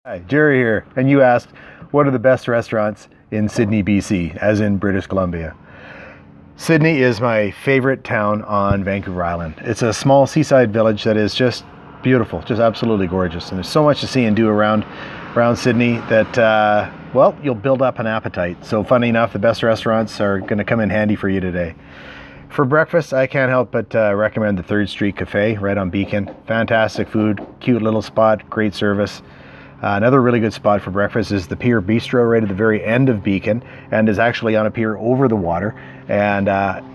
Hi, Jerry here, and you asked, what are the best restaurants in Sidney BC, as in British Columbia? Sidney is my favorite town on Vancouver Island. It's a small seaside village that is just beautiful, just absolutely gorgeous. And there's so much to see and do around Sidney that, well, you'll build up an appetite. So funny enough, the best restaurants are going to come in handy for you today. For breakfast, I can't help but recommend the 3rd Street Café right on Beacon. Fantastic food, cute little spot, great service. Another really good spot for breakfast is the Pier Bistro right at the very end of Beacon, and is actually on a pier over the water. And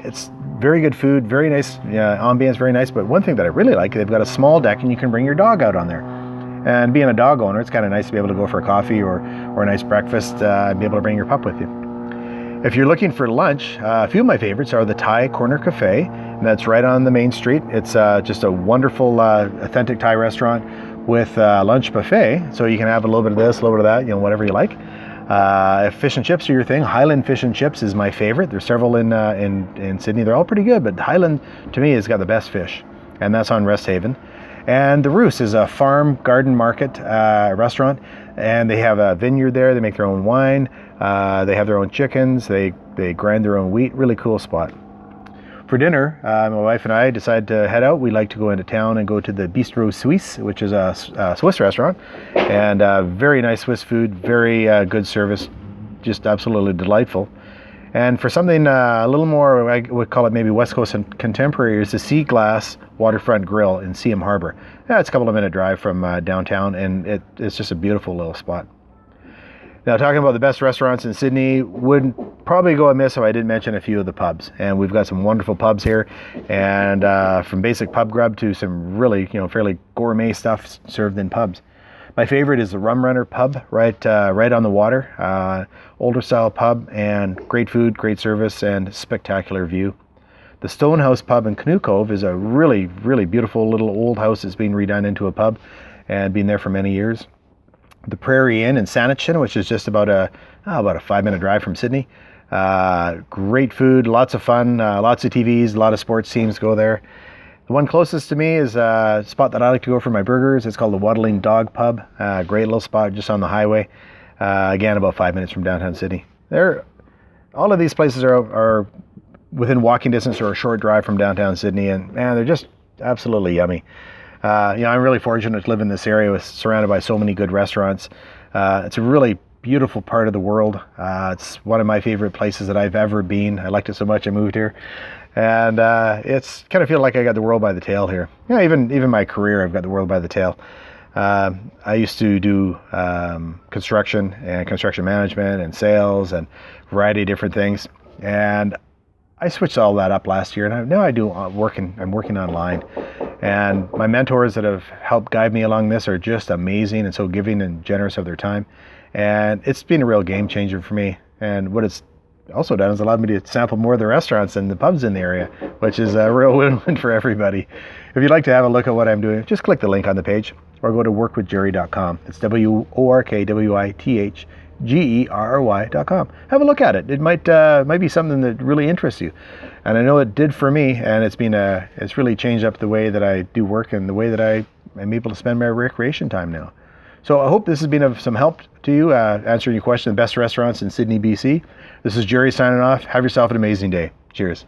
it's very good food, very nice ambience, very nice. But one thing that I really like, they've got a small deck and you can bring your dog out on there. And being a dog owner, it's kind of nice to be able to go for a coffee or a nice breakfast and be able to bring your pup with you. If you're looking for lunch, a few of my favorites are the Thai Corner Cafe, and that's right on the main street. It's just a wonderful, authentic Thai restaurant with lunch buffet, so you can have a little bit of this, a little bit of that, whatever you like. If fish and chips are your thing, Hyland fish and chips is my favorite. There's several in Sydney. They're all pretty good, but Hyland to me has got the best fish, and that's on Rest Haven. And the Roost is a farm garden market restaurant, and they have a vineyard there. They make their own wine. They have their own chickens. They grind their own wheat. Really cool spot. For dinner, my wife and I decided to head out. We like to go into town and go to the Bistro Suisse, which is a Swiss restaurant, and very nice Swiss food, very good service, just absolutely delightful. And for something a little more, I would call it maybe West Coast and contemporary, is the Sea Glass Waterfront Grill in Seaham Harbor. Yeah, it's a couple of minute drive from downtown, and it's just a beautiful little spot. Now, talking about the best restaurants in Sydney, would probably go amiss if I didn't mention a few of the pubs. And we've got some wonderful pubs here, and from basic pub grub to some really, fairly gourmet stuff served in pubs. My favorite is the Rum Runner Pub, right on the water. Older style pub, and great food, great service, and spectacular view. The Stonehouse Pub in Canoe Cove is a really, really beautiful little old house that's been redone into a pub and been there for many years. The Prairie Inn in Saanich, which is just about a 5-minute drive from Sydney. Great food, lots of fun, lots of TVs, a lot of sports teams go there. The one closest to me is a spot that I like to go for my burgers. It's called the Waddling Dog Pub. Great little spot just on the highway. Again, about 5 minutes from downtown Sydney. All of these places are within walking distance or a short drive from downtown Sydney, and man, they're just absolutely yummy. I'm really fortunate to live in this area, surrounded by so many good restaurants. It's a really beautiful part of the world. It's one of my favorite places that I've ever been. I liked it so much I moved here, and it's kind of feel like I got the world by the tail here. Even my career, I've got the world by the tail. I used to do construction and construction management and sales and a variety of different things, and I switched all that up last year, and now I'm working online. And my mentors that have helped guide me along this are just amazing and so giving and generous of their time. And it's been a real game changer for me. And what it's also done is allowed me to sample more of the restaurants and the pubs in the area, which is a real win-win for everybody. If you'd like to have a look at what I'm doing, just click the link on the page or go to workwithjerry.com. It's workwithgerry.com. Have a look at it. It might be something that really interests you. And I know it did for me, and it's really changed up the way that I do work and the way that I am able to spend my recreation time now. So I hope this has been of some help to you, answering your question, the best restaurants in Sidney, BC. This is Jerry signing off. Have yourself an amazing day. Cheers.